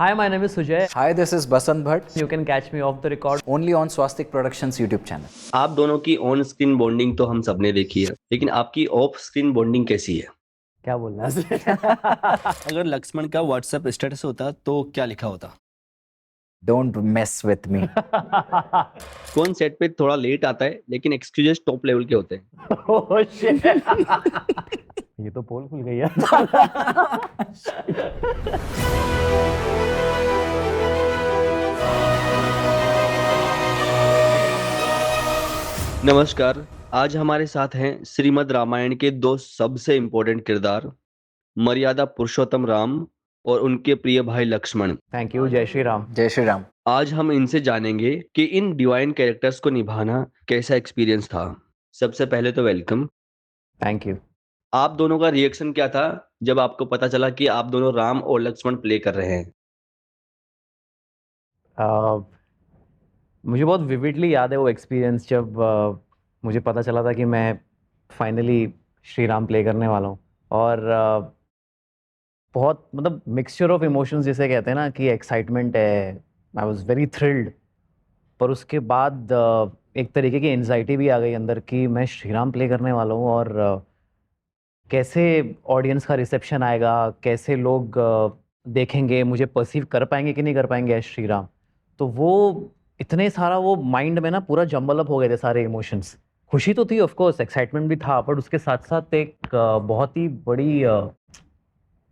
Hi, my name is Sujay. Hi, this is Basant Bhatt. You can catch me off the record. Only on Swastik Productions YouTube channel. आप दोनों की on screen bonding तो हम सबने देखी है, लेकिन आपकी ऑफ स्क्रीन बॉन्डिंग कैसी है? क्या बोलना है? अगर लक्ष्मण का व्हाट्सएप स्टेटस होता तो क्या लिखा होता? Don't mess with me. कौन सेट पे थोड़ा लेट आता है लेकिन एक्सक्यूजेस टॉप लेवल के होते हैं? Oh shit. ये तो पोल खुल गई है। नमस्कार, आज हमारे साथ हैं श्रीमद् रामायण के दो सबसे इम्पोर्टेंट किरदार, मर्यादा पुरुषोत्तम राम और उनके प्रिय भाई लक्ष्मण। Thank you. जय श्री राम। जय श्री राम। आज हम इनसे जानेंगे कि इन डिवाइन कैरेक्टर्स को निभाना कैसा एक्सपीरियंस था। सबसे पहले तो वेलकम। Thank you. आप दोनों का रिएक्शन क्या था जब आपको पता चला कि आप दोनों राम और लक्ष्मण प्ले कर रहे हैं? मुझे बहुत विविडली याद है वो एक्सपीरियंस जब मुझे पता चला था कि मैं फाइनली श्री राम प्ले करने वाला हूँ। और बहुत मतलब मिक्सचर ऑफ इमोशंस जिसे कहते हैं ना, कि एक्साइटमेंट है, आई वाज वेरी थ्रिल्ड, पर उसके बाद एक तरीके की एंजाइटी भी आ गई अंदर कि मैं श्री राम प्ले करने वाला हूँ और कैसे ऑडियंस का रिसेप्शन आएगा, कैसे लोग देखेंगे, मुझे परसीव कर पाएंगे कि नहीं कर पाएंगे एज श्री राम। तो वो इतने सारा वो माइंड में ना पूरा जम्बल अप हो गए थे सारे इमोशंस। खुशी तो थी ऑफ कोर्स, एक्साइटमेंट भी था, बट उसके साथ साथ एक बहुत ही बड़ी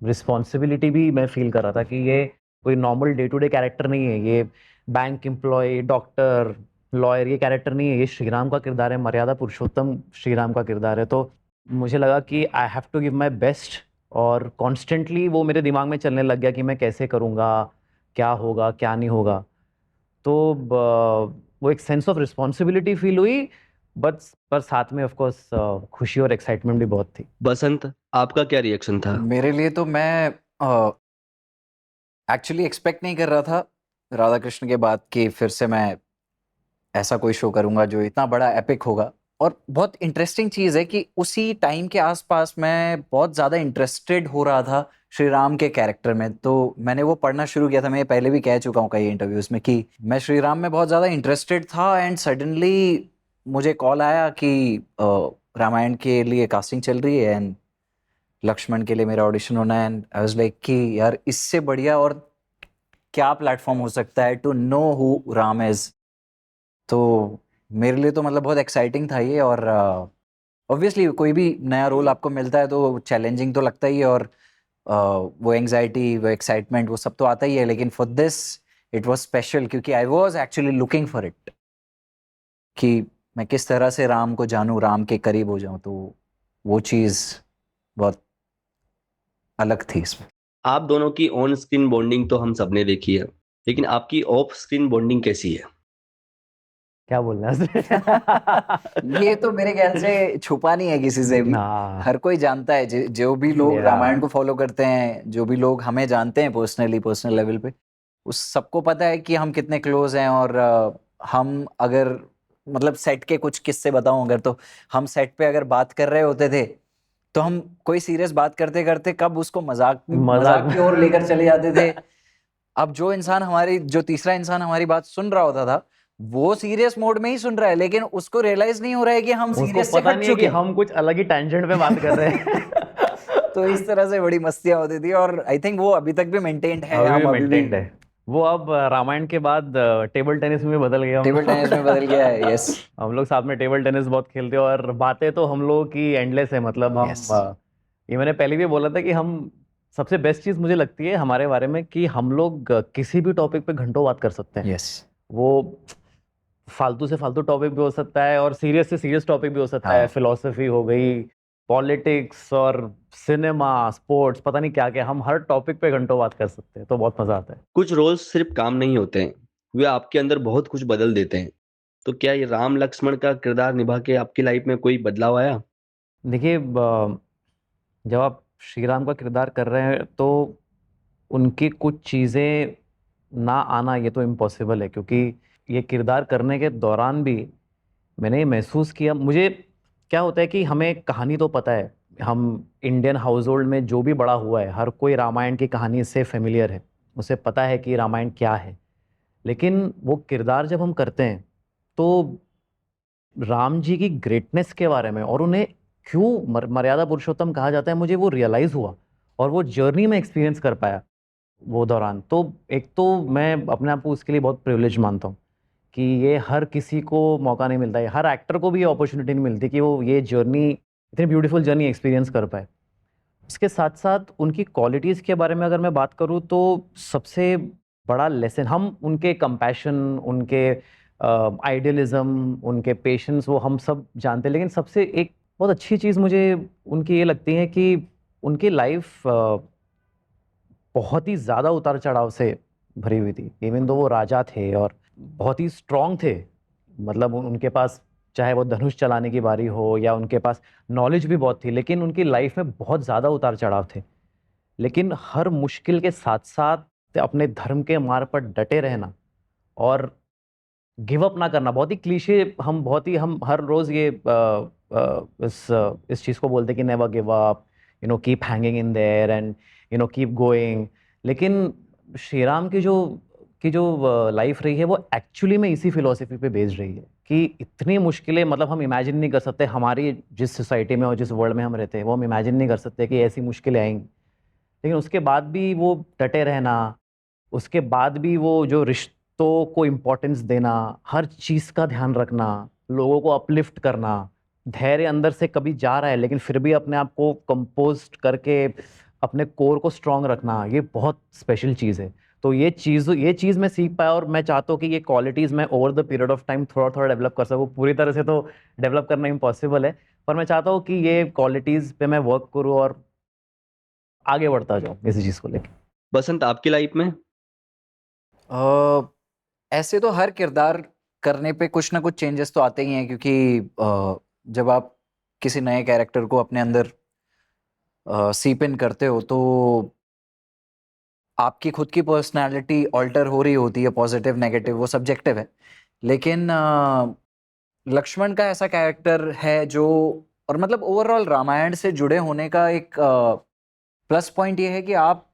रिस्पॉन्सिबिलिटी भी मैं फील कर रहा था कि ये कोई normal day to day character नहीं है, ये बैंक एम्प्लॉय, डॉक्टर, लॉयर ये कैरेक्टर नहीं है, ये श्री राम का किरदार है, मर्यादा पुरुषोत्तम श्री राम का किरदार है। तो मुझे लगा कि I have to give my best, और कॉन्स्टेंटली वो मेरे दिमाग में चलने लग गया कि मैं कैसे करूँगा, क्या होगा क्या नहीं होगा। तो वो एक सेंस ऑफ रिस्पॉन्सिबिलिटी फील हुई, बट पर साथ में ऑफ कोर्स खुशी और एक्साइटमेंट भी बहुत थी। बसंत, आपका क्या रिएक्शन था? मेरे लिए तो मैं एक्चुअली एक्सपेक्ट नहीं कर रहा था राधा कृष्ण के बाद कि फिर से मैं ऐसा कोई शो करूंगा जो इतना बड़ा एपिक होगा। और बहुत इंटरेस्टिंग चीज़ है कि उसी टाइम के आसपास मैं बहुत ज़्यादा इंटरेस्टेड हो रहा था श्री राम के कैरेक्टर में। तो मैंने वो पढ़ना शुरू किया था, मैं पहले भी कह चुका हूँ कई इंटरव्यूज़ में कि मैं श्री राम में बहुत ज़्यादा इंटरेस्टेड था। एंड सडनली मुझे कॉल आया कि रामायण के लिए कास्टिंग चल रही है एंड लक्ष्मण के लिए मेरा ऑडिशन होना है। एंड आई वाज लाइक कि यार इससे बढ़िया और क्या प्लेटफॉर्म हो सकता है to know who Ram is. तो मेरे लिए तो मतलब बहुत एक्साइटिंग था ये। और ऑब्वियसली कोई भी नया रोल आपको मिलता है तो चैलेंजिंग तो लगता ही है, और वो एंग्जाइटी, वो एक्साइटमेंट, वो सब तो आता ही है। लेकिन for this it was special क्योंकि I was actually looking for it कि मैं किस तरह से राम को जानूं, राम के करीब हो जाऊं। तो वो चीज़ बहुत अलग थी इसमें। आप दोनों की ऑन स्क्रीन बॉन्डिंग तो हम सबने देखी है, लेकिन आपकी ऑफ स्क्रीन बॉन्डिंग कैसी है? क्या बोलना है? ये तो मेरे ख्याल से छुपा नहीं है किसी से भी, हाँ। हर कोई जानता है। जो भी लोग Yeah. रामायण को फॉलो करते हैं, जो भी लोग हमें जानते हैं पर्सनल लेवल पे, उस सबको पता है कि हम कितने क्लोज हैं। और हम अगर मतलब सेट के कुछ किस्से बताऊं अगर, तो हम सेट पे अगर बात कर रहे होते थे तो हम कोई सीरियस बात करते करते कब उसको मजाक की ओर लेकर चले जाते थे। अब जो तीसरा इंसान हमारी बात सुन रहा होता था वो सीरियस मोड में ही सुन रहा है, लेकिन उसको रियलाइज नहीं हो रहा है कि हम सीरियस से पता हट नहीं है चुके कि हैं। हम कुछ अलग ही टेंजेंट पे बात कर रहे हैं। तो इस तरह से बड़ी मस्तियां होती थी और आई थिंक वो अभी तक भी मेंटेन्ड है। अभी हम भी maintained है वो। अब रामायण के बाद टेबल टेनिस में बदल गया। टेबल टेनिस में बदल गया है। यस, हम लोग साथ में टेबल टेनिस बहुत खेलते हैं और बातें तो हम लोगों की एंडलेस है। मतलब हम Yes. ये मैंने पहले भी बोला था कि हम सबसे बेस्ट चीज मुझे लगती है हमारे बारे में कि हम लोग किसी भी टॉपिक पे घंटों बात कर सकते हैं। यस, वो फालतू से फालतू टॉपिक भी हो सकता है और सीरियस से सीरियस टॉपिक भी हो सकता है। हाँ। फिलोसफी हो गई, पॉलिटिक्स और सिनेमा, स्पोर्ट्स, पता नहीं क्या क्या, हम हर टॉपिक पे घंटों बात कर सकते हैं। तो बहुत मजा आता है। कुछ रोल्स सिर्फ काम नहीं होते हैं, वे आपके अंदर बहुत कुछ बदल देते हैं। तो क्या ये राम लक्ष्मण का किरदार निभा के आपकी लाइफ में कोई बदलाव आया? देखिए, जब आप श्री राम का किरदार कर रहे हैं तो उनकी कुछ चीज़ें ना आना ये तो इम्पॉसिबल है, क्योंकि ये किरदार करने के दौरान भी मैंने ये महसूस किया। मुझे क्या होता है कि हमें कहानी तो पता है, हम इंडियन हाउस होल्ड में जो भी बड़ा हुआ है हर कोई रामायण की कहानी से फेमिलियर है। उसे पता है कि रामायण क्या है। लेकिन वो किरदार जब हम करते हैं तो राम जी की ग्रेटनेस के बारे में और उन्हें क्यों मर्यादा पुरुषोत्तम कहा जाता है, मुझे वो रियलाइज़ हुआ और वो जर्नी में एक्सपीरियंस कर पाया वो दौरान। तो एक तो मैं अपने आप को उसके लिए बहुत प्रिविलेज मानता हूँ कि ये हर किसी को मौका नहीं मिलता है, हर एक्टर को भी ये अपॉर्चुनिटी नहीं मिलती कि वो ये जर्नी, इतनी ब्यूटीफुल जर्नी एक्सपीरियंस कर पाए। इसके साथ साथ उनकी क्वालिटीज़ के बारे में अगर मैं बात करूँ तो सबसे बड़ा लेसन हम उनके कंपैशन, उनके आइडियलिज्म, उनके पेशेंस वो हम सब जानते हैं। लेकिन सबसे एक बहुत अच्छी चीज़ मुझे उनकी ये लगती है कि उनकी लाइफ बहुत ही ज़्यादा उतार चढ़ाव से भरी हुई थी। इवन दो वो राजा थे और बहुत ही स्ट्रांग थे, मतलब उनके पास चाहे वो धनुष चलाने की बारी हो या उनके पास नॉलेज भी बहुत थी, लेकिन उनकी लाइफ में बहुत ज़्यादा उतार चढ़ाव थे। लेकिन हर मुश्किल के साथ साथ अपने धर्म के मार्ग पर डटे रहना और गिव अप ना करना, बहुत ही क्लीशे, हम हर रोज़ ये इस चीज़ को बोलते हैं कि never give up, keep hanging in their and keep going. लेकिन श्री राम की जो लाइफ रही है वो एक्चुअली में इसी फिलॉसफी पे बेस्ड रही है कि इतनी मुश्किलें, मतलब हम इमेजिन नहीं कर सकते, हमारी जिस सोसाइटी में और जिस वर्ल्ड में हम रहते हैं वो हम इमेजिन नहीं कर सकते कि ऐसी मुश्किलें आएंगी। लेकिन उसके बाद भी वो डटे रहना, उसके बाद भी वो जो रिश्तों को इम्पोर्टेंस देना, हर चीज़ का ध्यान रखना, लोगों को अपलिफ्ट करना, धैर्य अंदर से कभी जा रहा है लेकिन फिर भी अपने आप को कंपोस्ट करके अपने कोर को स्ट्रांग रखना, ये बहुत स्पेशल चीज़ है। तो ये चीज़ मैं सीख पाया और मैं चाहता हूँ कि ये क्वालिटीज़ मैं over the period of time थोड़ा थोड़ा डेवलप कर सकूँ। पूरी तरह से तो डेवलप करना इम्पॉसिबल है, पर मैं चाहता हूँ कि ये क्वालिटीज़ पे मैं वर्क करूँ और आगे बढ़ता जाऊँ इसी चीज़ को लेके। बसंत, आपकी लाइफ में? ऐसे तो हर किरदार करने पे कुछ ना कुछ चेंजेस तो आते ही हैं, क्योंकि जब आप किसी नए कैरेक्टर को अपने अंदर सीप इन करते हो तो आपकी खुद की पर्सनालिटी ऑल्टर हो रही होती है, पॉजिटिव नेगेटिव वो सब्जेक्टिव है। लेकिन लक्ष्मण का ऐसा कैरेक्टर है जो, और मतलब ओवरऑल रामायण से जुड़े होने का एक प्लस पॉइंट ये है कि आप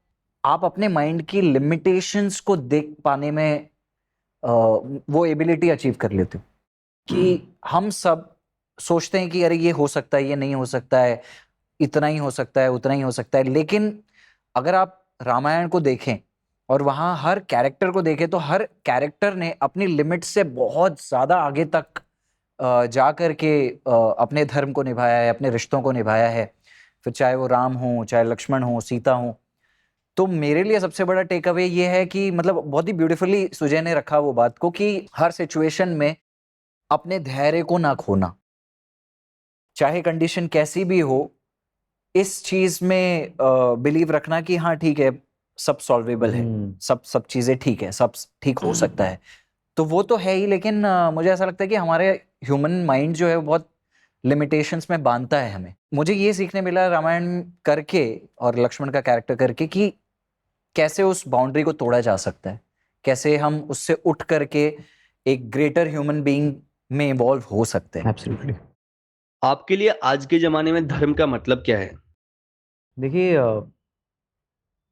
अपने माइंड की लिमिटेशंस को देख पाने में वो एबिलिटी अचीव कर लेते हो कि हम सब सोचते हैं कि अरे ये हो सकता है, ये नहीं हो सकता है, इतना ही हो सकता है, उतना ही हो सकता है। लेकिन अगर आप रामायण को देखें और वहाँ हर कैरेक्टर को देखें तो हर कैरेक्टर ने अपनी लिमिट से बहुत ज़्यादा आगे तक जा कर के अपने धर्म को निभाया है, अपने रिश्तों को निभाया है। फिर चाहे वो राम हो, चाहे लक्ष्मण हो, सीता हो। तो मेरे लिए सबसे बड़ा टेक अवे ये है कि मतलब बहुत ही ब्यूटीफुली सुजय ने रखा वो बात को कि हर सिचुएशन में अपने धैर्य को ना खोना, चाहे कंडीशन कैसी भी हो, इस चीज में बिलीव रखना कि हाँ ठीक है, सब सॉल्वेबल है, सब चीजें ठीक है, सब ठीक हो सकता है। तो वो तो है ही, लेकिन मुझे ऐसा लगता है कि हमारे ह्यूमन माइंड जो है वो बहुत लिमिटेशंस में बांधता है हमें। मुझे ये सीखने मिला रामायण करके और लक्ष्मण का कैरेक्टर करके कि कैसे उस बाउंड्री को तोड़ा जा सकता है, कैसे हम उससे उठ करके एक ग्रेटर ह्यूमन बीइंग में इवॉल्व हो सकते हैं। एब्सोल्युटली। आपके लिए आज के ज़माने में धर्म का मतलब क्या है? देखिए,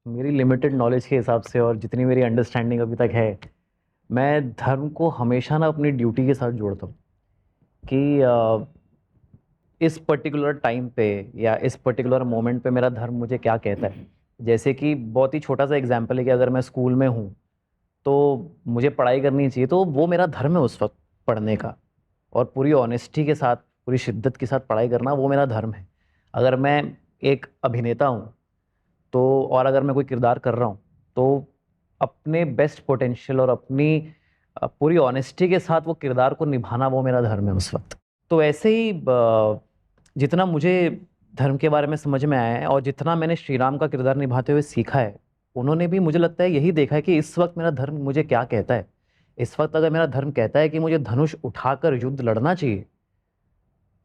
मेरी लिमिटेड नॉलेज के हिसाब से और जितनी मेरी अंडरस्टैंडिंग अभी तक है, मैं धर्म को हमेशा ना अपनी ड्यूटी के साथ जोड़ता हूँ कि इस पर्टिकुलर टाइम पे या इस पर्टिकुलर मोमेंट पे मेरा धर्म मुझे क्या कहता है। जैसे कि बहुत ही छोटा सा एग्जांपल है कि अगर मैं स्कूल में हूँ तो मुझे पढ़ाई करनी चाहिए, तो वो मेरा धर्म है उस वक्त पढ़ने का, और पूरी ऑनेस्टी के साथ, पूरी शिद्दत के साथ पढ़ाई करना वो मेरा धर्म है। अगर मैं एक अभिनेता हूँ तो, और अगर मैं कोई किरदार कर रहा हूँ तो अपने बेस्ट पोटेंशियल और अपनी पूरी ऑनेस्टी के साथ वो किरदार को निभाना वो मेरा धर्म है उस वक्त। तो ऐसे ही जितना मुझे धर्म के बारे में समझ में आया है और जितना मैंने श्री राम का किरदार निभाते हुए सीखा है, उन्होंने भी मुझे लगता है यही देखा है कि इस वक्त मेरा धर्म मुझे क्या कहता है। इस वक्त अगर मेरा धर्म कहता है कि मुझे धनुष उठाकर युद्ध लड़ना चाहिए,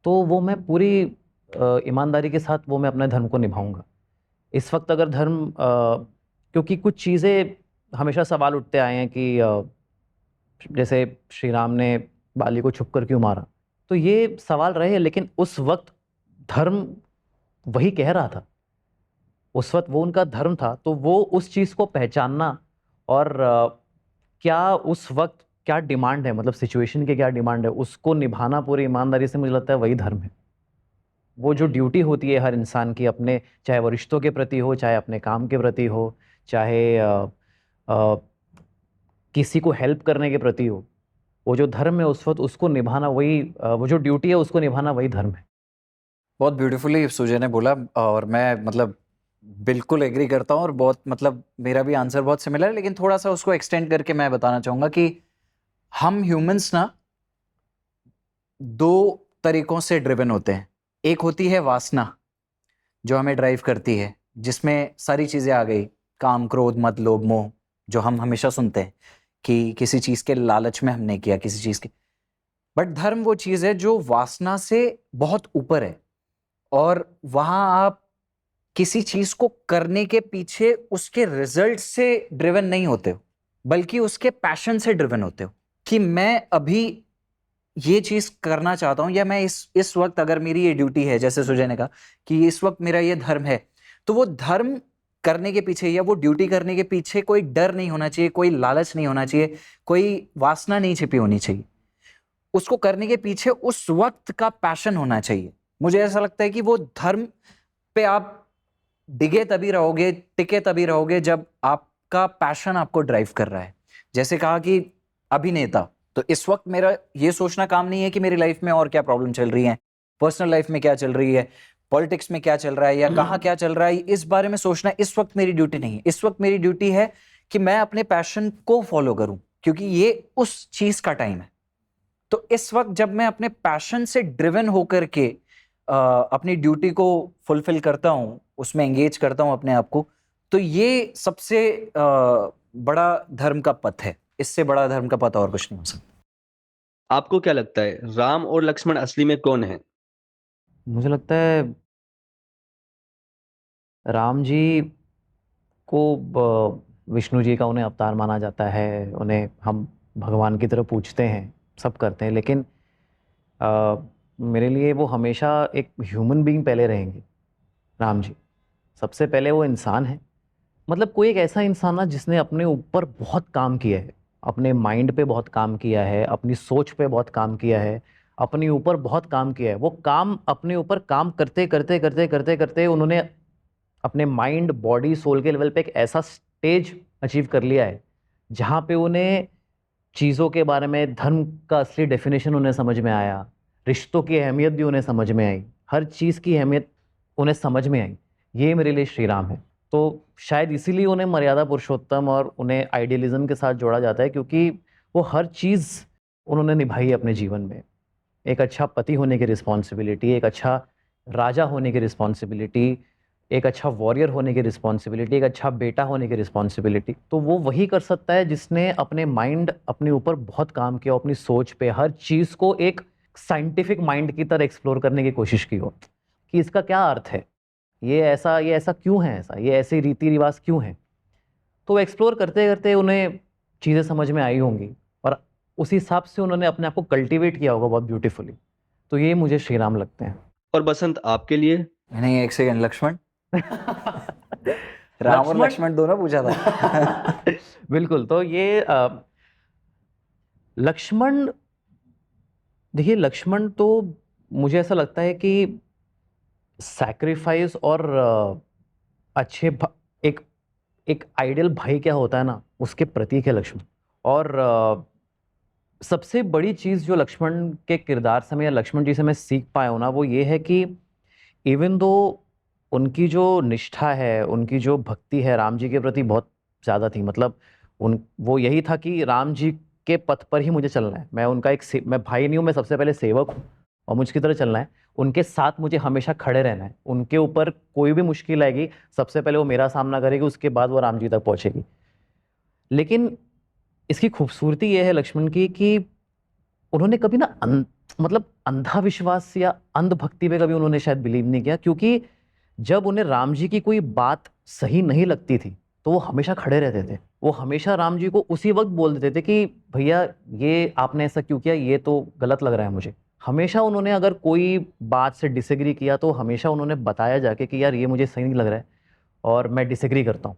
तो वो मैं पूरी ईमानदारी के साथ वो मैं अपने धर्म को निभाऊंगा। इस वक्त अगर क्योंकि कुछ चीज़ें हमेशा सवाल उठते आए हैं कि जैसे श्री राम ने बाली को छुपकर क्यों मारा, तो ये सवाल रहे, लेकिन उस वक्त धर्म वही कह रहा था, उस वक्त वो उनका धर्म था, तो वो उस चीज़ को पहचानना और क्या उस वक्त क्या डिमांड है, मतलब सिचुएशन की क्या डिमांड है, उसको निभाना पूरी ईमानदारी से, मुझे लगता है वही धर्म है। वो जो ड्यूटी होती है हर इंसान की अपने, चाहे वो रिश्तों के प्रति हो, चाहे अपने काम के प्रति हो, चाहे अ, किसी को हेल्प करने के प्रति हो, वो जो धर्म है उस वक्त उसको निभाना वही वो जो ड्यूटी है उसको निभाना वही धर्म है। बहुत ब्यूटीफुली सुजय ने बोला और मैं मतलब बिल्कुल एग्री करता हूँ और बहुत मतलब मेरा भी आंसर बहुत सिमिलर है, लेकिन थोड़ा सा उसको एक्सटेंड करके मैं बताना चाहूँगा कि हम ह्यूमंस ना दो तरीकों से ड्रिवन होते हैं। एक होती है वासना जो हमें ड्राइव करती है, जिसमें सारी चीज़ें आ गई, काम क्रोध मद लोभ मोह, जो हम हमेशा सुनते हैं कि किसी चीज़ के लालच में हमने किया किसी चीज़ के। बट धर्म वो चीज़ है जो वासना से बहुत ऊपर है और वहाँ आप किसी चीज़ को करने के पीछे उसके रिजल्ट से ड्रिवन नहीं होते हो, बल्कि उसके पैशन से ड्रिवन होते हो कि मैं अभी ये चीज़ करना चाहता हूँ, या मैं इस वक्त अगर मेरी ये ड्यूटी है, जैसे सुजय ने कहा कि इस वक्त मेरा ये धर्म है, तो वो धर्म करने के पीछे या वो ड्यूटी करने के पीछे कोई डर नहीं होना चाहिए, कोई लालच नहीं होना चाहिए, कोई वासना नहीं छिपी होनी चाहिए। उसको करने के पीछे उस वक्त का पैशन होना चाहिए। मुझे ऐसा लगता है कि वो धर्म पे आप डिगे तभी रहोगे, टिके तभी रहोगे जब आपका पैशन आपको ड्राइव कर रहा है। जैसे कहा कि अभिनेता, तो इस वक्त मेरा ये सोचना काम नहीं है कि मेरी लाइफ में और क्या प्रॉब्लम चल रही है, पर्सनल लाइफ में क्या चल रही है, पॉलिटिक्स में क्या चल रहा है या कहाँ क्या चल रहा है, इस बारे में सोचना इस वक्त मेरी ड्यूटी नहीं है। इस वक्त मेरी ड्यूटी है कि मैं अपने पैशन को फॉलो करूं, क्योंकि ये उस चीज का टाइम है। तो इस वक्त जब मैं अपने पैशन से ड्रिवन होकर के अपनी ड्यूटी को फुलफिल करता हूँ, उसमें एंगेज करता हूँ अपने आप को, तो ये सबसे बड़ा धर्म का पथ है। इससे बड़ा धर्म का पथ और कुछ नहीं हो सकता। आपको क्या लगता है, राम और लक्ष्मण असली में कौन है? मुझे लगता है राम जी को विष्णु जी का उन्हें अवतार माना जाता है, उन्हें हम भगवान की तरह पूजते हैं, सब करते हैं, लेकिन मेरे लिए वो हमेशा एक ह्यूमन बीइंग पहले रहेंगे। राम जी सबसे पहले वो इंसान है, मतलब कोई एक ऐसा इंसान ना जिसने अपने ऊपर बहुत काम किया है, अपने माइंड पे बहुत काम किया है, अपनी सोच पे बहुत काम किया है, अपने ऊपर बहुत काम किया है। वो काम अपने ऊपर काम करते करते करते करते करते उन्होंने अपने माइंड बॉडी सोल के लेवल पे एक ऐसा स्टेज अचीव कर लिया है जहाँ पे उन्हें चीज़ों के बारे में, धर्म का असली डेफिनेशन उन्हें समझ में आया, रिश्तों की अहमियत भी उन्हें समझ में आई, हर चीज़ की अहमियत उन्हें समझ में आई। ये मेरे लिए श्री राम है। तो शायद इसीलिए उन्हें मर्यादा पुरुषोत्तम और उन्हें आइडियलिज्म के साथ जोड़ा जाता है, क्योंकि वो हर चीज़ उन्होंने निभाई है अपने जीवन में। एक अच्छा पति होने की रिस्पॉन्सिबिलिटी, एक अच्छा राजा होने की रिस्पॉन्सिबिलिटी, एक अच्छा वॉरियर होने की रिस्पॉन्सिबिलिटी, एक अच्छा बेटा होने की रिस्पॉन्सिबिलिटी। तो वो वही कर सकता है जिसने अपने माइंड, अपने ऊपर बहुत काम किया, अपनी सोच पे हर चीज़ को एक साइंटिफिक माइंड की तरह एक्सप्लोर करने की कोशिश की हो कि इसका क्या अर्थ है, ये ऐसा क्यों है, ये ऐसे रीति रिवाज क्यों हैं। तो एक्सप्लोर करते करते उन्हें चीज़ें समझ में आई होंगी और उस हिसाब से उन्होंने अपने आप को कल्टिवेट किया होगा बहुत ब्यूटीफुली। तो ये मुझे श्री राम लगते हैं। और बसंत, आपके लिए? नहीं, एक सेकंड, लक्ष्मण। राम और लक्ष्मण दोनों पूछा था। बिल्कुल। तो ये लक्ष्मण, देखिए लक्ष्मण तो मुझे ऐसा लगता है कि सैक्रिफाइस और एक एक आइडियल भाई क्या होता है ना, उसके प्रतीक है लक्ष्मण। और सबसे बड़ी चीज़ जो लक्ष्मण के किरदार से मैं, या लक्ष्मण जी से मैं सीख पाया हूँ ना, वो ये है कि इवन दो उनकी जो निष्ठा है, उनकी जो भक्ति है राम जी के प्रति बहुत ज़्यादा थी, मतलब वो यही था कि राम जी के पथ पर ही मुझे चलना है, मैं उनका मैं भाई नहीं हूँ, मैं सबसे पहले सेवक हूँ और मुझकी तरह चलना है, उनके साथ मुझे हमेशा खड़े रहना है, उनके ऊपर कोई भी मुश्किल आएगी सबसे पहले वो मेरा सामना करेगी, उसके बाद वो राम जी तक पहुँचेगी। लेकिन इसकी खूबसूरती ये है लक्ष्मण की कि उन्होंने कभी ना मतलब अंधाविश्वास या अंधभक्ति पे कभी उन्होंने शायद बिलीव नहीं किया, क्योंकि जब उन्हें राम जी की कोई बात सही नहीं लगती थी तो वो हमेशा खड़े रहते थे, वो हमेशा राम जी को उसी वक्त बोल देते थे कि भैया ये आपने ऐसा क्यों किया, ये तो गलत लग रहा है मुझे। हमेशा उन्होंने अगर कोई बात से डिसएग्री किया तो हमेशा उन्होंने बताया जाके कि यार ये मुझे सही नहीं लग रहा है और मैं डिसएग्री करता हूँ।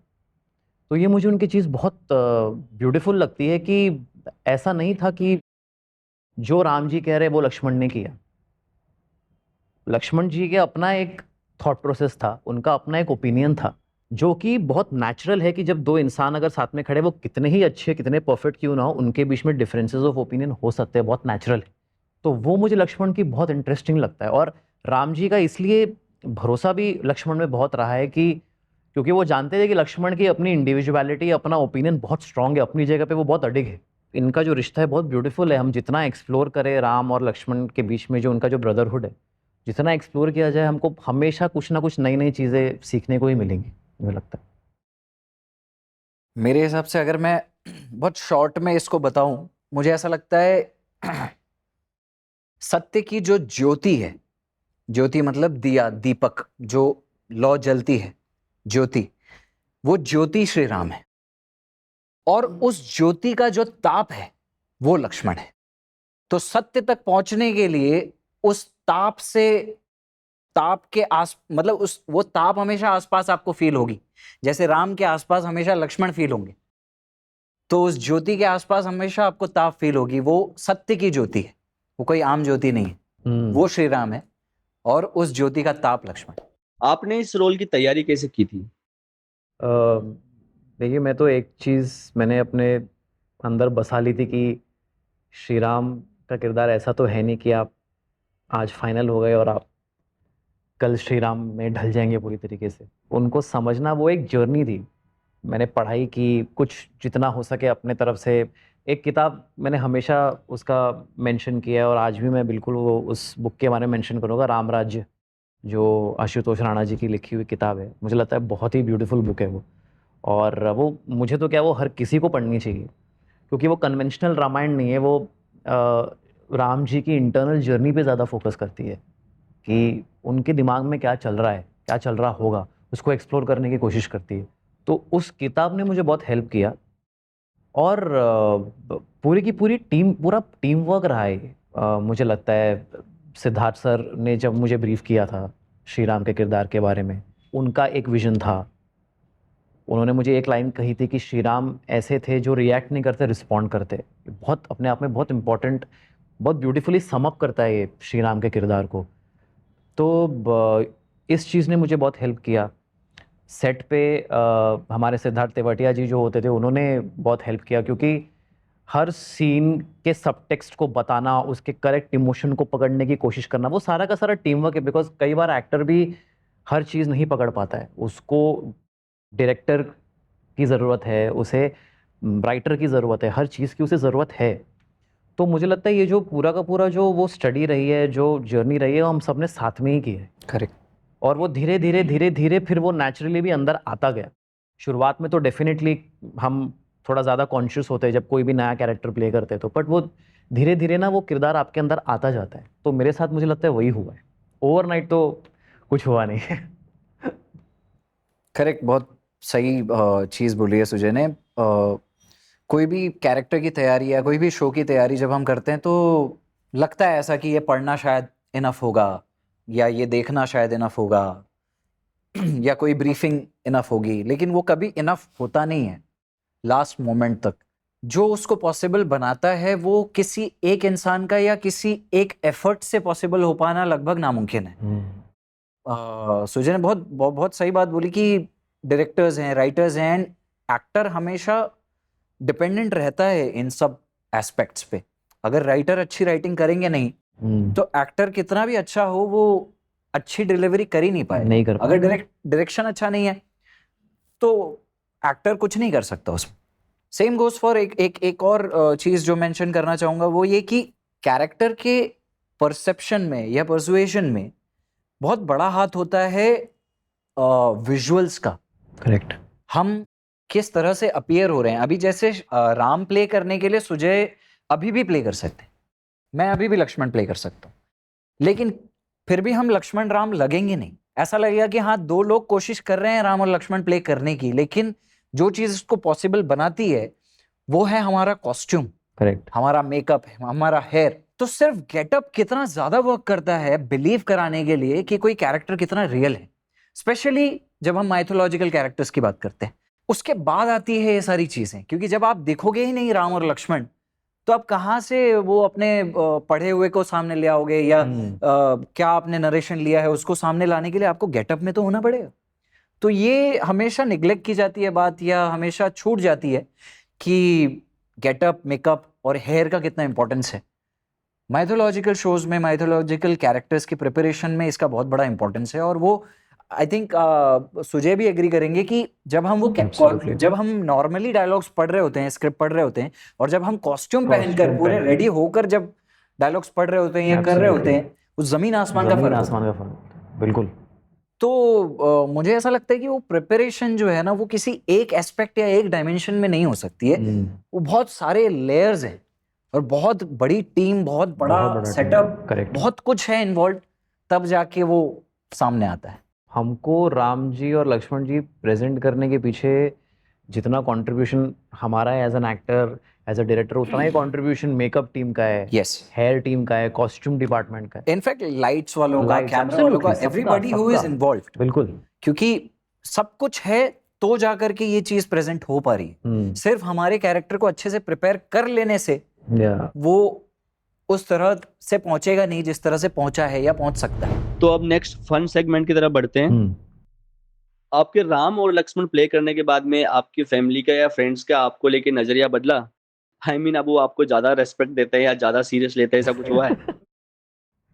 तो ये मुझे उनकी चीज़ बहुत ब्यूटीफुल लगती है कि ऐसा नहीं था कि जो राम जी कह रहे वो लक्ष्मण ने किया। लक्ष्मण जी के अपना एक थॉट प्रोसेस था, उनका अपना एक ओपिनियन था, जो कि बहुत नेचुरल है कि जब दो इंसान अगर साथ में खड़े, वो कितने ही अच्छे, कितने परफेक्ट क्यों ना हो, उनके बीच में डिफरेंसेस ऑफ ओपिनियन हो सकते हैं, बहुत नेचुरल है। तो वो मुझे लक्ष्मण की बहुत इंटरेस्टिंग लगता है। और राम जी का इसलिए भरोसा भी लक्ष्मण में बहुत रहा है कि क्योंकि वो जानते थे कि लक्ष्मण की अपनी इंडिविजुअलिटी, अपना ओपिनियन बहुत स्ट्रांग है, अपनी जगह पे वो बहुत अडिग है। इनका जो रिश्ता है बहुत ब्यूटीफुल है। हम जितना एक्सप्लोर करें राम और लक्ष्मण के बीच में जो उनका जो ब्रदरहुड है, जितना एक्सप्लोर किया जाए, हमको हमेशा कुछ ना कुछ नई-नई चीज़ें सीखने को ही मिलेंगी, मुझे लगता है। मेरे हिसाब से अगर मैं बहुत शॉर्ट में इसको बताऊं, मुझे ऐसा लगता है सत्य की जो ज्योति है, ज्योति मतलब दिया, दीपक, जो लौ जलती है, ज्योति, वो ज्योति श्री राम है, और उस ज्योति का जो ताप है वो लक्ष्मण है। तो सत्य तक पहुंचने के लिए उस ताप से, ताप के आस मतलब उस वो ताप हमेशा आसपास आपको फील होगी, जैसे राम के आसपास हमेशा लक्ष्मण फील होंगे, तो उस ज्योति के आसपास हमेशा आपको ताप फील होगी। वो सत्य की ज्योति है, वो कोई आम ज्योति नहीं है, वो श्री राम है, और उस ज्योति का ताप लक्ष्मण। आपने इस रोल की तैयारी कैसे की थी? देखिए, मैं तो एक चीज़ मैंने अपने अंदर बसा ली थी कि श्री राम का किरदार ऐसा तो है नहीं कि आप आज फाइनल हो गए और आप कल श्री राम में ढल जाएंगे पूरी तरीके से। उनको समझना वो एक जर्नी थी। मैंने पढ़ाई की, कुछ जितना हो सके अपने तरफ से। एक किताब मैंने हमेशा उसका मेंशन किया है और आज भी मैं बिल्कुल वो उस बुक के बारे में मेंशन करूँगा, राम राज्य, जो आशुतोष राणा जी की लिखी हुई किताब है। मुझे लगता है बहुत ही ब्यूटीफुल बुक है वो। और वो मुझे तो क्या, वो हर किसी को पढ़नी चाहिए, क्योंकि वो कन्वेंशनल रामायण नहीं है। वो राम जी की इंटरनल जर्नी पे ज़्यादा फोकस करती है कि उनके दिमाग में क्या चल रहा है, क्या चल रहा होगा, उसको एक्सप्लोर करने की कोशिश करती है। तो उस किताब ने मुझे बहुत हेल्प किया। और पूरी की पूरी टीम, पूरा टीम वर्क रहा है। मुझे लगता है सिद्धार्थ सर ने जब मुझे ब्रीफ किया था श्री राम के किरदार के बारे में, उनका एक विजन था। उन्होंने मुझे एक लाइन कही थी कि श्री राम ऐसे थे जो रिएक्ट नहीं करते, रिस्पॉन्ड करते। बहुत अपने आप में बहुत इंपॉर्टेंट, बहुत ब्यूटीफुली सम अप करता है ये श्री राम के किरदार को। तो इस चीज़ ने मुझे बहुत हेल्प किया। सेट पे हमारे सिद्धार्थ तेवतिया जी जो होते थे, उन्होंने बहुत हेल्प किया, क्योंकि हर सीन के सबटेक्स्ट को बताना, उसके करेक्ट इमोशन को पकड़ने की कोशिश करना, वो सारा का सारा टीम वर्क है। बिकॉज कई बार एक्टर भी हर चीज़ नहीं पकड़ पाता है, उसको डायरेक्टर की ज़रूरत है, उसे राइटर की ज़रूरत है, हर चीज़ की उसे ज़रूरत है। तो मुझे लगता है ये जो पूरा का पूरा जो वो स्टडी रही है, जो जर्नी रही है, वो हम सब ने साथ में ही की है। करेक्ट। और वो धीरे धीरे धीरे धीरे फिर वो नेचुरली भी अंदर आता गया। शुरुआत में तो डेफिनेटली हम थोड़ा ज़्यादा कॉन्शियस होते हैं जब कोई भी नया कैरेक्टर प्ले करते हैं, तो बट वो धीरे धीरे ना वो किरदार आपके अंदर आता जाता है। तो मेरे साथ मुझे लगता है वही हुआ है। ओवरनाइट तो कुछ हुआ नहीं है। करेक्ट, बहुत सही चीज़ बोली है सुजय ने। कोई भी कैरेक्टर की तैयारी या कोई भी शो की तैयारी जब हम करते हैं तो लगता है ऐसा कि ये पढ़ना शायद इनफ होगा, या ये देखना शायद इनफ होगा, या कोई ब्रीफिंग इनफ होगी, लेकिन वो कभी इनफ होता नहीं है लास्ट मोमेंट तक। जो उसको पॉसिबल बनाता है वो किसी एक इंसान का या किसी एक एफर्ट से पॉसिबल हो पाना लगभग नामुमकिन है। सुजय ने बहुत सही बात बोली कि डायरेक्टर्स हैं, राइटर्स हैं, एंड एक्टर हमेशा डिपेंडेंट रहता है इन सब एस्पेक्ट्स पे। अगर राइटर अच्छी राइटिंग करेंगे नहीं तो एक्टर कितना भी अच्छा हो वो अच्छी डिलीवरी कर ही नहीं पाए। नहीं कर अगर डायरेक्शन अच्छा नहीं है तो एक्टर कुछ नहीं कर सकता उसमें। सेम गोज फॉर एक और चीज जो मेंशन करना चाहूंगा, वो ये कि कैरेक्टर के परसेप्शन में या परसुएशन में बहुत बड़ा हाथ होता है विजुअल्स का। करेक्ट। हम किस तरह से अपीयर हो रहे हैं। अभी जैसे राम प्ले करने के लिए सुजय अभी भी प्ले कर सकते हैं, मैं अभी भी लक्ष्मण प्ले कर सकता हूँ, लेकिन फिर भी हम लक्ष्मण राम लगेंगे नहीं। ऐसा लगेगा कि हाँ, दो लोग कोशिश कर रहे हैं राम और लक्ष्मण प्ले करने की, लेकिन जो चीज इसको पॉसिबल बनाती है वो है हमारा कॉस्ट्यूम, करेक्ट, हमारा मेकअप, हमारा हेयर। तो सिर्फ गेटअप कितना ज्यादा वर्क करता है बिलीव कराने के लिए कि कोई कैरेक्टर कितना रियल है, स्पेशली जब हम माइथोलॉजिकल कैरेक्टर्स की बात करते हैं। उसके बाद आती है ये सारी चीजें, क्योंकि जब आप देखोगे ही नहीं राम और लक्ष्मण, तो आप कहाँ से वो अपने पढ़े हुए को सामने ले आओगे, या क्या आपने नरेशन लिया है उसको सामने लाने के लिए आपको गेटअप में तो होना पड़ेगा। तो ये हमेशा निग्लेक्ट की जाती है बात, या हमेशा छूट जाती है कि गेटअप, मेकअप और हेयर का कितना इंपॉर्टेंस है। माइथोलॉजिकल शोज में, माइथोलॉजिकल कैरेक्टर्स की प्रिपरेशन में इसका बहुत बड़ा इंपॉर्टेंस है। और वो आई थिंक सुजय भी एग्री करेंगे कि जब हम Absolutely. जब हम नॉर्मली डायलॉग्स पढ़ रहे होते हैं, स्क्रिप्ट पढ़ रहे होते हैं, और जब हम कॉस्ट्यूम पहनकर पूरे रेडी होकर जब डायलॉग्स पढ़ रहे होते हैं या कर रहे होते हैं, वो जमीन आसमान का फर्क होता है। बिल्कुल। तो मुझे ऐसा लगता है कि वो प्रिपरेशन जो है ना, वो किसी एक एस्पेक्ट या एक डायमेंशन में नहीं हो सकती है। वो बहुत सारे लेयर्स हैं, और बहुत बड़ी टीम, बहुत बड़ा सेटअप, करेक्ट। बहुत कुछ है इन्वॉल्व, तब जाके वो सामने आता है। हमको राम जी और लक्ष्मण जी प्रेजेंट करने के पीछे जितना कंट्रीब्यूशन हमारा है as an actor, as a director, उतना ही कंट्रीब्यूशन मेकअप टीम का है, यस, हेयर टीम का है, कॉस्ट्यूम डिपार्टमेंट का है, इनफैक्ट लाइट्स वालों का, Lights, कैमरा वालों का, absolutely, एवरीबॉडी हु इज सबका। इन्वॉल्व्ड, बिल्कुल। क्योंकि सब कुछ है तो जाकर के ये चीज प्रेजेंट हो पा रही है। सिर्फ हमारे कैरेक्टर को अच्छे से प्रिपेयर कर लेने से वो उस तरह से पहुंचेगा नहीं जिस तरह से पहुंचा है या पहुंच सकता है। तो अब नेक्स्ट फन सेगमेंट की तरफ बढ़ते हैं। आपके राम और लक्ष्मण प्ले करने के बाद में आपकी फैमिली का या फ्रेंड्स का आपको लेके नजरिया बदला? आई मीन, अब वो आपको ज्यादा रेस्पेक्ट देते हैं या ज्यादा सीरियस लेते हैं, ऐसा कुछ हुआ है?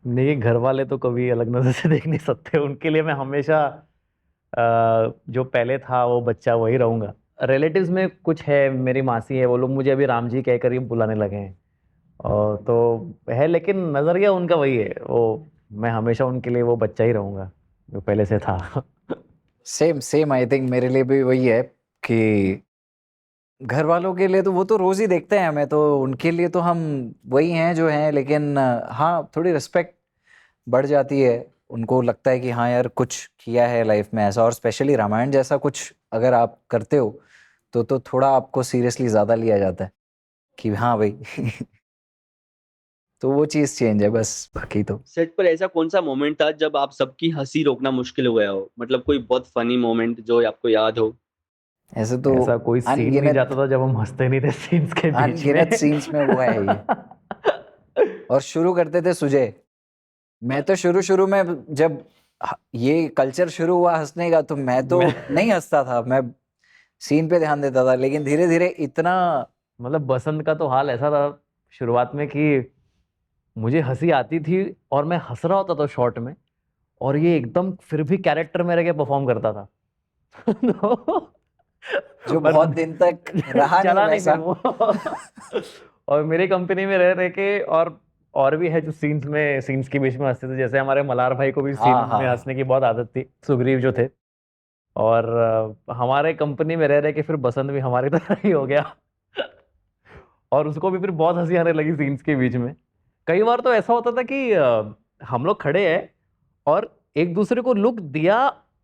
नहीं, घर वाले तो कभी अलग नजर से देख नहीं सकते। उनके लिए मैं हमेशा जो पहले था वो बच्चा वही रहूंगा। रिलेटिव्स में कुछ है, मेरी मासी है, वो लोग मुझे अभी राम जी कहकर ही बुलाने लगे हैं। और तो है, लेकिन नजरिया उनका वही है। वो मैं हमेशा उनके लिए वो बच्चा ही रहूंगा जो पहले से था। सेम आई थिंक मेरे लिए भी वही है कि घर वालों के लिए तो वो तो रोज ही देखते हैं हमें, तो उनके लिए तो हम वही हैं जो हैं। लेकिन हाँ, थोड़ी रिस्पेक्ट बढ़ जाती है। उनको लगता है कि हाँ यार, कुछ किया है लाइफ में ऐसा, और स्पेशली रामायण जैसा कुछ अगर आप करते हो तो थोड़ा आपको सीरियसली ज्यादा लिया जाता है कि हाँ भाई। तो वो चीज चेंज है बस, बाकी तो। सेट पर ऐसा कौन सा मोमेंट था जब आप सबकी हंसी रोकना मुश्किल हो गया हो? मतलब कोई बहुत फनी मोमेंट जो आपको याद हो? ऐसे तो ऐसा कोई सीन नहीं अनगिनत जाता था जब हम हंसते नहीं थे सीन्स के बीच अनगिनत में। सीन्स में वो है ये। और शुरू करते थे सुजय। मैं तो शुरू में जब ये कल्चर शुरू हुआ हंसने का, तो मैं तो नहीं हंसता था, मैं सीन पे ध्यान देता था। लेकिन धीरे धीरे इतना, मतलब बसंत का तो हाल ऐसा था शुरुआत में कि मुझे हंसी आती थी और मैं हंस रहा होता था शॉर्ट में, और ये एकदम फिर भी कैरेक्टर में रह के परफॉर्म करता था। जो बहुत दिन तक रहा चला नहीं नहीं वैसा। फिर वो। और मेरी कंपनी में रह के, और भी है जो सीन्स के बीच में हंसते थे। जैसे हमारे मलार भाई को भी सीन हाँ, में हंसने की बहुत आदत थी, सुग्रीव जो थे। और हमारे कंपनी में रह के फिर बसंत भी हमारी तरह ही हो गया। और उसको भी फिर बहुत हंसी आने लगी सीन्स के बीच में। कई बार तो ऐसा होता था कि हम लोग खड़े हैं और एक दूसरे को लुक दिया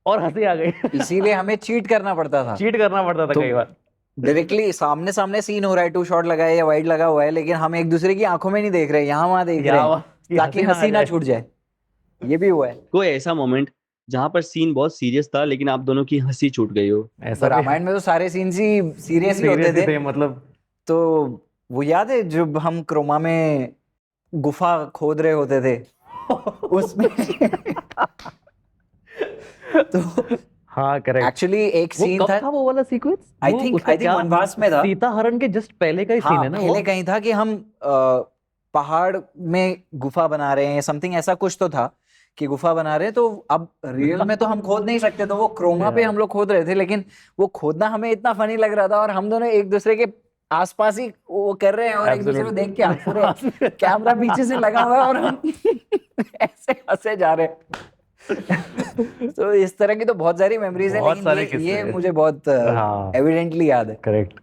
और हंसी आ गई। इसीलिए हमें चीट करना पड़ता था। चीट करना पड़ता था तो कई बार। डायरेक्टली सामने सीन हो रहा है, 2 शॉट लगा है या वाइड लगा हुआ है, लेकिन हम एक दूसरे की आंखों में नहीं देख रहे, यहाँ वहां देख रहे हैं, कि ताकि हंसी ना आ हंसी ना जाए। छूट जाए। ये भी हुआ है। कोई ऐसा मोमेंट जहां पर सीन बहुत सीरियस था लेकिन आप दोनों की हंसी छूट गई हो? ऐसा भी रामायण में तो सारे सीन्स ही सीरियस ही होते सीरियस ही थे। थे, मतलब तो वो याद है जब हम क्रोमा में गुफा खोद रहे होते थे उसमें। तो हाँ, करेक्ट। एक्चुअली एक वो सीन कब था, था वो वाला सीक्वेंस? आई थिंक वनवास में था। सीता हरण के जस्ट पहले का ही सीन हाँ, है ना पहले वो? कहीं था कि हम पहाड़ में गुफा बना रहे हैं, समथिंग ऐसा कुछ तो था कि गुफा बना रहे हैं। तो अब रियल में तो हम खोद नहीं सकते, तो वो क्रोमा पे हम लोग खोद रहे थे। लेकिन वो खोदना हमें इतना फनी लग रहा था, और हम दोनों एक दूसरे के आसपास ही वो कर रहे हैं, और एक दूसरे को देख के हंस रहे हैं। कैमरा पीछे से लगा हुआ है और हम ऐसे हंसे जा रहे हैं। तो इस तरह की तो बहुत सारी मेमोरीज है, बहुत लेकिन सारे ये किस्से। मुझे बहुत हाँ, एविडेंटली याद है। करेक्ट।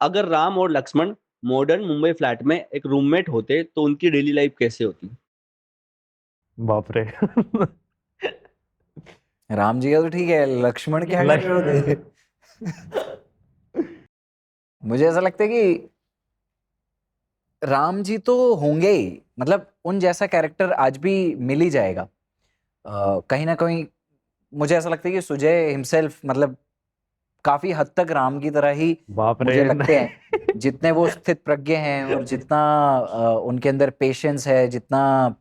अगर राम और लक्ष्मण मॉडर्न मुंबई फ्लैट में एक रूममेट होते तो उनकी डेली लाइफ कैसे होती? बाप रे। राम जी का तो ठीक है, लक्ष्मण क्या कर रहे होते? मुझे ऐसा लगता है कि राम जी तो होंगे ही, मतलब उन जैसा कैरेक्टर आज भी मिल ही जाएगा। कहीं ना कहीं मुझे ऐसा लगता है कि सुजय हिमसेल्फ, मतलब काफी हद तक राम की तरह ही बाप मुझे रे लगते हैं। जितने वो स्थित प्रज्ञ हैं और जितना उनके अंदर पेशेंस है, जितना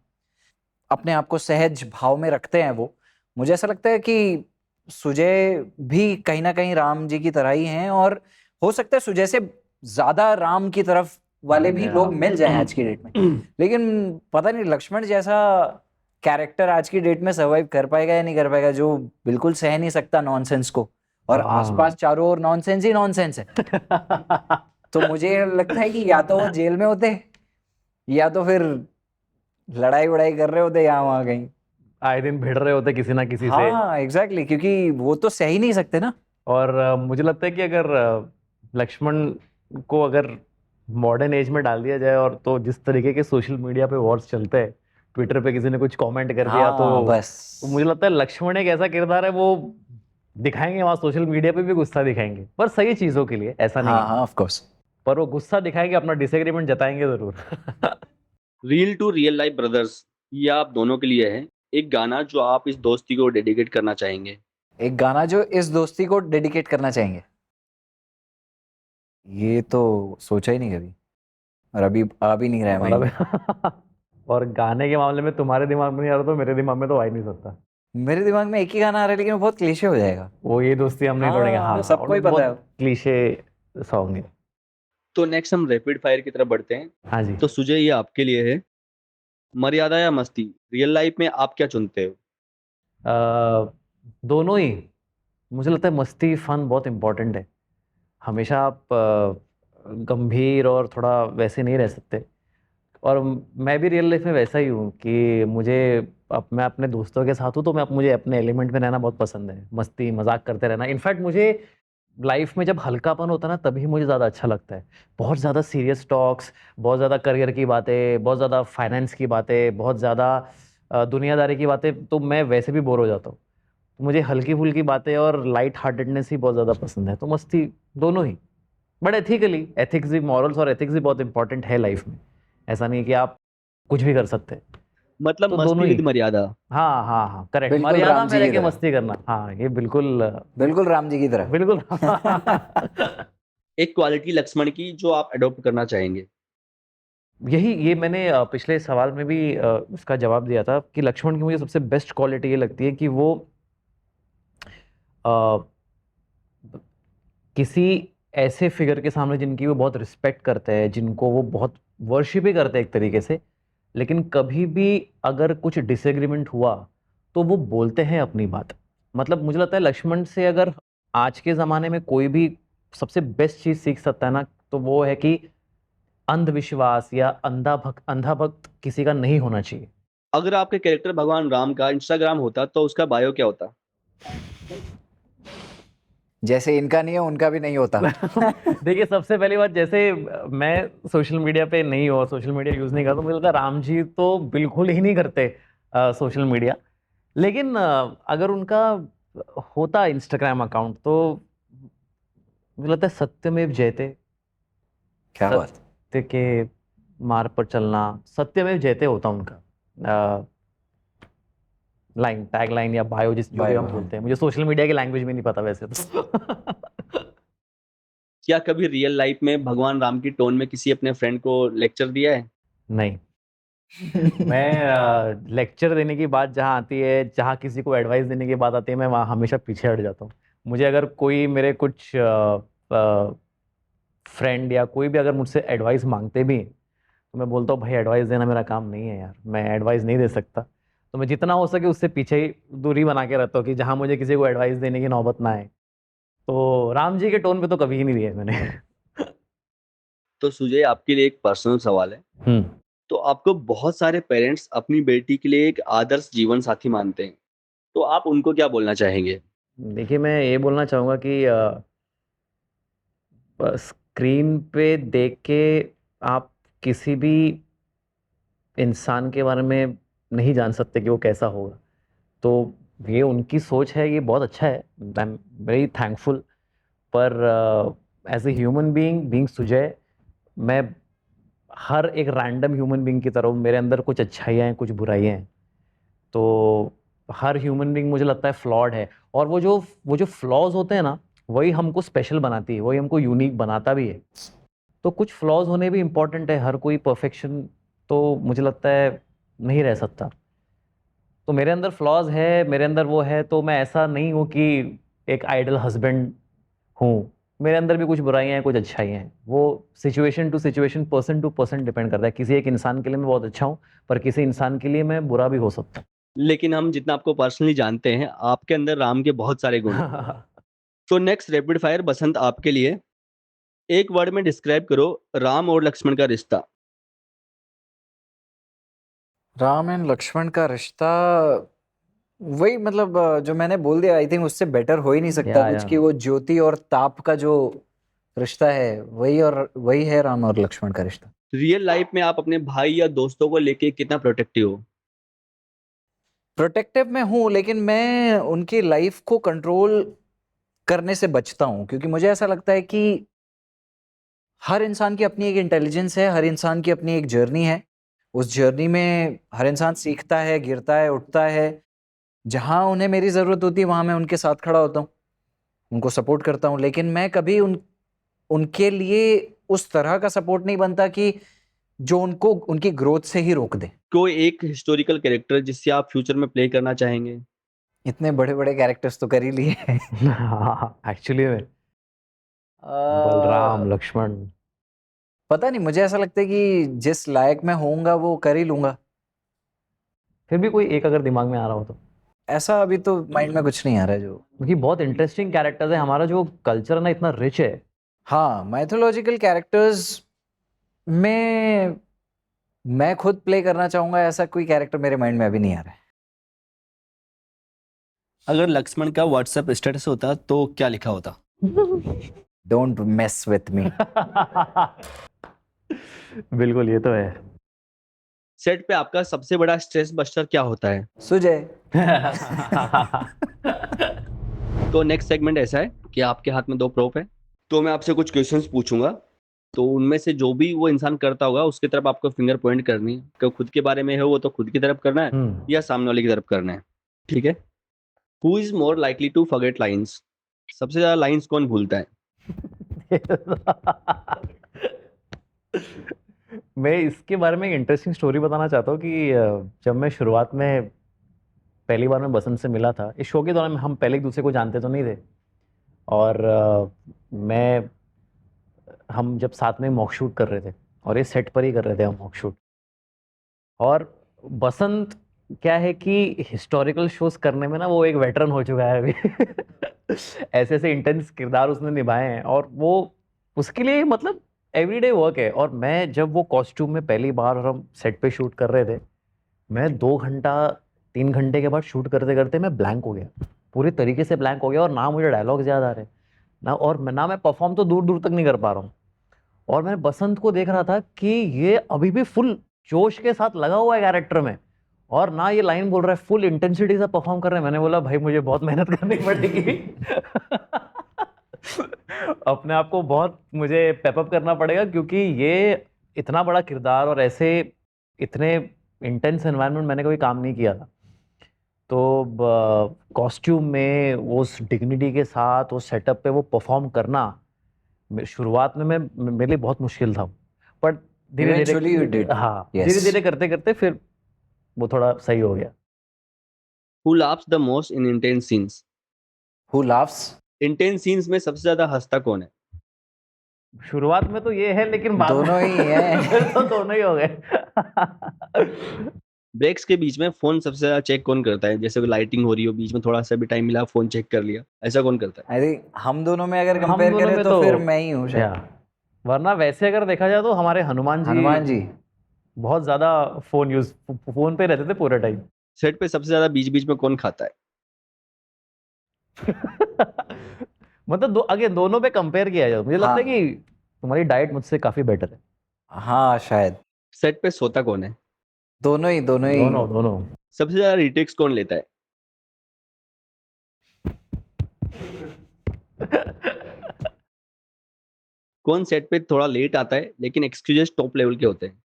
अपने आप को सहज भाव में रखते हैं वो, मुझे ऐसा लगता है कि सुजय भी कहीं ना कहीं राम जी की तरह ही हैं, और हो सकता है सुजय से ज्यादा राम की तरफ वाले भी लोग मिल जाएं आज की डेट में। लेकिन पता नहीं लक्ष्मण जैसा कैरेक्टर आज की डेट में सर्वाइव कर पाएगा या नहीं कर पाएगा, जो बिल्कुल सह नहीं सकता नॉनसेंस को, और हाँ। आसपास चारों ओर नॉनसेंस ही नॉनसेंस है। तो मुझे लगता है कि या तो वो जेल में होते, या तो फिर लड़ाई वड़ाई कर रहे होते यहाँ वहां कहीं। आए दिन भिड़ रहे होते किसी ना किसी से। हाँ एग्जैक्टली, क्योंकि वो तो सह ही नहीं सकते ना। और मुझे लगता है कि अगर लक्ष्मण को अगर मॉडर्न एज में डाल दिया जाए, और तो जिस तरीके के सोशल मीडिया पे वॉर्स चलते हैं, ट्विटर पे किसी ने कुछ कमेंट कर दिया हाँ तो बस मुझे लगता है लक्ष्मण एक ऐसा किरदार है, वो दिखाएंगे वहां सोशल मीडिया पे भी गुस्सा दिखाएंगे, पर सही चीजों के लिए, ऐसा नहीं हाँ है। हाँ ऑफ कोर्स। पर वो गुस्सा दिखाएंगे, अपना डिसएग्रीमेंट जताएंगे जरूर। Real to real life brothers, ये आप दोनों के लिए है। एक गाना जो आप इस दोस्ती को डेडिकेट करना चाहेंगे। एक गाना जो इस दोस्ती को डेडिकेट करना चाहेंगे, ये तो सोचा ही नहीं कभी, और अभी आ भी नहीं रहा है माइंड में। और गाने के मामले में तुम्हारे दिमाग में नहीं आ रहा तो मेरे दिमाग में तो आ ही नहीं सकता। मेरे दिमाग में एक ही गाना आ रहा है, लेकिन वो बहुत क्लीशे हो जाएगा। वो ये दोस्ती हम नहीं तोड़ेंगे, हाँ, सबको ही पता है। क्लीशे सॉन्ग है। तो नेक्स्ट हम रैपिड फायर की तरफ बढ़ते हैं। हाँ जी। तो सुजय, ये आपके लिए है। मर्यादा या मस्ती, रियल लाइफ में आप क्या चुनते हो? दोनों ही। मुझे लगता है मस्ती फन बहुत इम्पोर्टेंट है। हमेशा आप गंभीर और थोड़ा वैसे नहीं रह सकते। और मैं भी रियल लाइफ में वैसा ही हूँ कि मैं अपने दोस्तों के साथ हूँ तो मुझे अपने एलिमेंट में रहना बहुत पसंद है, मस्ती मजाक करते रहना। इनफैक्ट मुझे लाइफ में जब हल्कापन होता है ना, तभी मुझे ज़्यादा अच्छा लगता है। बहुत ज़्यादा सीरियस टॉक्स, बहुत ज़्यादा करियर की बातें, बहुत ज़्यादा फाइनेंस की बातें, बहुत ज़्यादा दुनियादारी की बातें, तो मैं वैसे भी बोर हो जाता हूँ। तो मुझे हल्की फुल्की बातें और लाइट हार्टेडनेस ही बहुत ज़्यादा पसंद है। तो मस्ती दोनों ही, बट एथिकली, एथिक्स भी, मॉरल्स और एथिक्स भी बहुत इंपॉर्टेंट है लाइफ में। ऐसा नहीं कि आप कुछ भी कर सकते हैं। मतलब तो मस्ती दोनों ही। विद मर्यादा। हाँ हाँ हाँ, करेक्ट। बिल्कुल मर्यादा राम जी में रह की के तरह। मस्ती करना, हाँ, ये बिल्कुल बिल्कुल राम जी की तरह। बिल्कुल। एक क्वालिटी लक्ष्मण की जो आप अडॉप्ट करना चाहेंगे। ये मैंने पिछले सवाल में भी उसका जवाब दिया था कि लक्ष्मण की मुझे सबसे बेस्ट क्वालिटी ये लगती है कि वो अ, किसी ऐसे फिगर के सामने जिनकी वो बहुत रिस्पेक्ट करते हैं, जिनको वो बहुत वर्शिप ही करते हैं एक तरीके से, लेकिन कभी भी अगर कुछ डिसएग्रीमेंट हुआ तो वो बोलते हैं अपनी बात। मतलब मुझे लगता है लक्ष्मण से अगर आज के ज़माने में कोई भी सबसे बेस्ट चीज़ सीख सकता है ना, तो वो है कि अंधविश्वास या अंधा भक्त किसी का नहीं होना चाहिए। अगर आपके कैरेक्टर भगवान राम का इंस्टाग्राम होता तो उसका बायो क्या होता? जैसे इनका नहीं है उनका भी नहीं होता। देखिए, सबसे पहली बात, जैसे मैं सोशल मीडिया पे नहीं हूँ, सोशल मीडिया यूज नहीं करता, तो मुझे लगता है राम जी तो बिल्कुल ही नहीं करते सोशल मीडिया। लेकिन अगर उनका होता इंस्टाग्राम अकाउंट तो मुझे लगता है सत्यमेव जयते, क्या बात। सत्य के मार्ग पर चलना, सत्यमेव जयते होता उनका लाइन, टैग लाइन या बायो, जो भी Bio, हम हाँ। बोलते हैं। मुझे सोशल मीडिया की लैंग्वेज में नहीं पता वैसे तो। क्या कभी रियल लाइफ में भगवान राम की टोन में किसी अपने फ्रेंड को लेक्चर दिया है? नहीं। मैं लेक्चर देने की बात जहाँ आती है, जहाँ किसी को एडवाइस देने की बात आती है, मैं वहाँ हमेशा पीछे हट जाता हूँ। मुझे अगर कोई मेरे कुछ फ्रेंड या कोई भी अगर मुझसे एडवाइस मांगते भी हैं, तो मैं बोलता हूँ भाई एडवाइस देना मेरा काम नहीं है यार, मैं एडवाइस नहीं दे सकता। तो मैं जितना हो सके उससे पीछे ही दूरी बना के रहता हूँ कि जहाँ मुझे किसी को एडवाइस देने की नौबत ना आए। तो राम जी के टोन पे तो कभी ही नहीं दिया है मैंने। तो सुजय, आपके लिए एक पर्सनल सवाल है। हम्म। तो आपको बहुत सारे पेरेंट्स अपनी बेटी के लिए एक आदर्श जीवन साथी मानते हैं, तो आप उनको क्या बोलना चाहेंगे? देखिए, मैं ये बोलना चाहूँगा कि स्क्रीन पे देख के आप किसी भी इंसान के बारे में नहीं जान सकते कि वो कैसा होगा। तो ये उनकी सोच है, ये बहुत अच्छा है, आई एम वेरी थैंकफुल। पर as a human being Sujay, मैं हर एक रैंडम ह्यूमन बीइंग की तरह हूँ। मेरे अंदर कुछ अच्छाइयाँ हैं, कुछ बुराइयाँ हैं। तो हर ह्यूमन बीइंग मुझे लगता है फ्लॉड है, और वो जो फ्लॉज होते हैं ना, वही हमको स्पेशल बनाती है, वही हमको यूनिक बनाता भी है। तो कुछ फ्लॉज होने भी इम्पोर्टेंट है, हर कोई परफेक्शन तो मुझे लगता है नहीं रह सकता। तो मेरे अंदर फ्लॉज है, मेरे अंदर वो है, तो मैं ऐसा नहीं हूँ कि एक आइडल हस्बैंड हूँ। मेरे अंदर भी कुछ बुराइयां हैं, कुछ अच्छाइयाँ हैं। वो situation to situation, person to person depend करता है। किसी एक इंसान के लिए मैं बहुत अच्छा हूँ, पर किसी इंसान के लिए मैं बुरा भी हो सकता लेकिन हम जितना आपको पर्सनली जानते हैं, आपके अंदर राम के बहुत सारे गुण हैं। हूँ। तो नेक्स्ट रैपिड फायर बसंत आपके लिए, एक वर्ड में डिस्क्राइब करो राम और लक्ष्मण का रिश्ता। राम एंड लक्ष्मण का रिश्ता वही मतलब जो मैंने बोल दिया, आई थिंक उससे बेटर हो ही नहीं सकता कुछ, कि वो ज्योति और ताप का जो रिश्ता है वही, और वही है राम और लक्ष्मण का रिश्ता। रियल लाइफ में आप अपने भाई या दोस्तों को लेके कितना प्रोटेक्टिव हो? प्रोटेक्टिव में हूँ, लेकिन मैं उनकी लाइफ को कंट्रोल करने से बचता हूँ, क्योंकि मुझे ऐसा लगता है कि हर इंसान की अपनी एक इंटेलिजेंस है, हर इंसान की अपनी एक जर्नी है। उस जर्नी में हर इंसान सीखता है, गिरता है, उठता है। जहाँ उन्हें मेरी ज़रूरत होती है वहाँ मैं उनके साथ खड़ा होता हूँ, उनको सपोर्ट करता हूँ, लेकिन मैं कभी उनके लिए उस तरह का सपोर्ट नहीं बनता कि जो उनको उनकी ग्रोथ से ही रोक दे। कोई एक हिस्टोरिकल कैरेक्टर जिससे आप फ्यूचर में प्ले करना चाहेंगे? इतने बड़े-बड़े कैरेक्टर्स तो कर ही लिए हैं। एक्चुअली में बलराम, अ, लक्ष्मण। पता नहीं, मुझे ऐसा लगता है कि जिस लायक मैं होऊँगा वो कर ही लूँगा। फिर भी कोई एक अगर दिमाग में आ रहा हो तो, ऐसा अभी तो माइंड में कुछ नहीं आ रहा है जो। क्योंकि बहुत इंटरेस्टिंग कैरेक्टर्स है। हमारा जो कल्चर है ना, इतना रिच है। हाँ, माइथोलॉजिकल कैरेक्टर्स में मैं खुद प्ले करना चाहूँगा, ऐसा कोई कैरेक्टर मेरे माइंड में अभी नहीं आ रहा है। अगर लक्ष्मण का व्हाट्सएप स्टेटस होता तो क्या लिखा होता? Don't mess with me. बिल्कुल, ये तो है। सेट पे आपका सबसे बड़ा स्ट्रेस बस्टर क्या होता है? सुजय। तो नेक्स्ट सेगमेंट ऐसा है कि आपके हाथ में 2 प्रोप है, तो मैं आपसे कुछ क्वेश्चंस पूछूंगा, तो उनमें से जो भी वो इंसान करता होगा उसकी तरफ आपको फिंगर पॉइंट करनी है। कि खुद के बारे में है वो तो खुद की तरफ करना है, या सामने वाले की तरफ करना है, ठीक है? Who is more likely to forget lines? सबसे ज्यादा लाइंस कौन भूलता है? मैं इसके बारे में एक इंटरेस्टिंग स्टोरी बताना चाहता हूँ कि जब मैं शुरुआत में पहली बार मैं बसंत से मिला था, इस शो के दौरान हम पहले एक दूसरे को जानते तो नहीं थे। और मैं हम जब साथ में मॉक शूट कर रहे थे, और ये सेट पर ही कर रहे थे हम मॉक शूट। और बसंत क्या है कि हिस्टोरिकल शोज करने में ना वो एक वेटरन हो चुका है अभी। ऐसे ऐसे इंटेंस किरदार उसने निभाए हैं, और वो उसके लिए मतलब एवरीडे वर्क है। और मैं जब वो कॉस्ट्यूम में पहली बार और हम सेट पे शूट कर रहे थे, मैं 2 घंटा 3 घंटे के बाद शूट करते करते मैं ब्लैंक हो गया, पूरी तरीके से ब्लैंक हो गया। और ना मुझे डायलॉग्स याद आ रहे, ना मैं परफॉर्म तो दूर दूर तक नहीं कर पा रहा हूँ। और मैंने बसंत को देख रहा था कि ये अभी भी फुल जोश के साथ लगा हुआ है कैरेक्टर में, और ना ये लाइन बोल रहा है, फुल इंटेंसिटी से परफॉर्म कर रहे हैं। मैंने बोला भाई मुझे बहुत मेहनत करनी पड़ेगी। अपने आप को बहुत मुझे पेपअप करना पड़ेगा, क्योंकि ये इतना बड़ा किरदार और ऐसे इतने इंटेंस एनवायरनमेंट मैंने कभी काम नहीं किया था। तो कॉस्ट्यूम में उस डिग्निटी के साथ उस सेटअप पे वो परफॉर्म करना शुरुआत में मैं मेरे लिए बहुत मुश्किल था। पर धीरे Eventually you धीरे did. हाँ, Yes. धीरे धीरे करते करते फिर वो थोड़ा सही हो गया। Who laughs the most in intense scenes? Who laughs? Intense scenes में सबसे ज्यादा हंसता कौन है? शुरुआत में तो ये है, लेकिन बाद दोनों ही हैं। फिर तो दोनों ही हो गए। ब्रेक्स के बीच में फोन सबसे ज्यादा चेक कौन करता है? जैसे लाइटिंग हो रही हो, बीच में थोड़ा सा भी टाइम मिला, फोन चेक कर लिया, ऐसा कौन करता है? आई थिंक हम दोनों में अगर हम कंपेयर दोनों करें में तो फिर मैं ही हूँ शायद। या, वरना वैसे अगर देखा जाए तो हमारे हनुमान जी बहुत ज्यादा फोन पे रहते थे पूरे टाइम। सेट पे सबसे ज्यादा बीच बीच में कौन खाता है? मतलब अगे दोनों पे कंपेयर किया जाए, मुझे लगता है कि तुम्हारी डाइट मुझसे काफी बेटर है। हाँ शायद। सेट पे सोता कौन है? दोनों ही दोनों। सबसे ज्यादा रिटेक्स कौन लेता है? कौन सेट पे थोड़ा लेट आता है लेकिन एक्सक्यूजेस टॉप लेवल के होते हैं?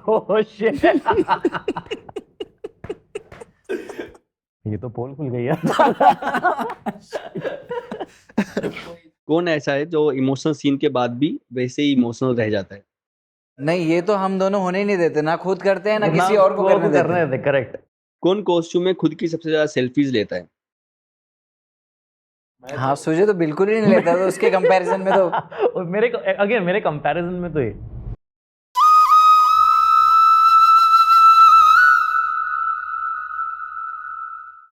Oh, shit. ये तो पोल खुल गई है। कौन ऐसा है जो इमोशनल सीन के बाद भी वैसे ही इमोशनल रह जाता है? नहीं, ये तो हम दोनों होने ही नहीं देते, ना खुद करते हैं ना किसी और को वो करने देते। करने दे, करेक्ट। कौन कॉस्ट्यूम में खुद की सबसे ज्यादा सेल्फीज लेता है? हाँ, सुजय तो बिल्कुल ही नहीं लेता, तो उसके कंपैरिजन में तो और मेरे अगेन मेरे कंपैरिजन में तो ये